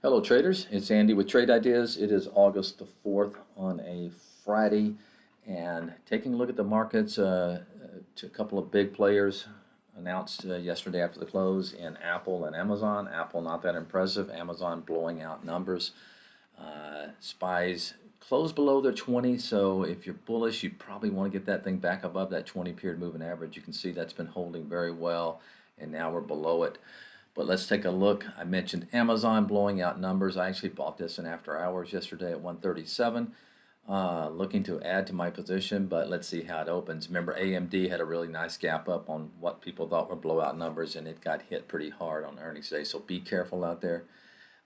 Hello traders, it's Andy with Trade Ideas. It is August the 4th on a Friday, and taking a look at the markets, to a couple of big players announced yesterday after the close in Apple and Amazon. Apple not that impressive, Amazon blowing out numbers. SPYs closed below their 20, so if you're bullish, you probably want to get that thing back above that 20 period moving average. You can see that's been holding very well, and now we're below it. But let's take a look. I mentioned Amazon blowing out numbers. I actually bought this in after hours yesterday at 137. Looking to add to my position, but let's see how it opens. Remember, AMD had a really nice gap up on what people thought were blowout numbers, and it got hit pretty hard on earnings day, so be careful out there.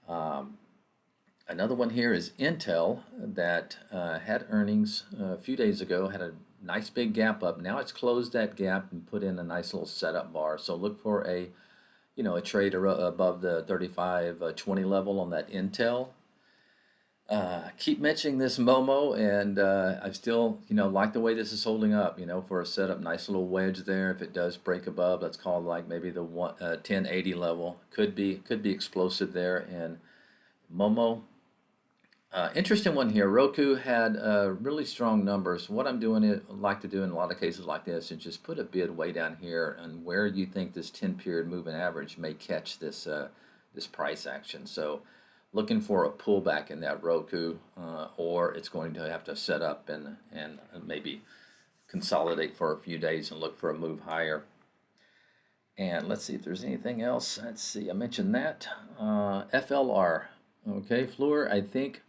Another one here is Intel that had earnings a few days ago, had a nice big gap up. Now it's closed that gap and put in a nice little setup bar. So look for a trade above the 35.20 level on that Intel. Keep mentioning this MOMO, and I still, like the way this is holding up, for a setup, nice little wedge there. If it does break above, let's call it like maybe the 1080 level. Could be explosive there. And MOMO, interesting one here. Roku had really strong numbers. What I'm doing, like to do in a lot of cases like this, is just put a bid way down here and where you think this 10-period moving average may catch this this price action. So looking for a pullback in that Roku, or it's going to have to set up and maybe consolidate for a few days and look for a move higher. And let's see if there's anything else. Let's see, I mentioned that. FLR, okay, Fluor, I think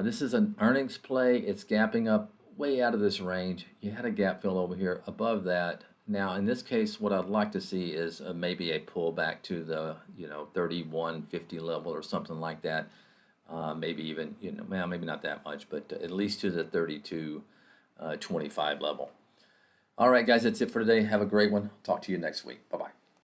this is an earnings play. It's gapping up way out of this range. You had a gap fill over here above that. Now, in this case, what I'd like to see is maybe a pullback to the 31.50 level or something like that. Maybe even well, maybe not that much, but at least to the 32.25 level. All right, guys, that's it for today. Have a great one. Talk to you next week. Bye bye.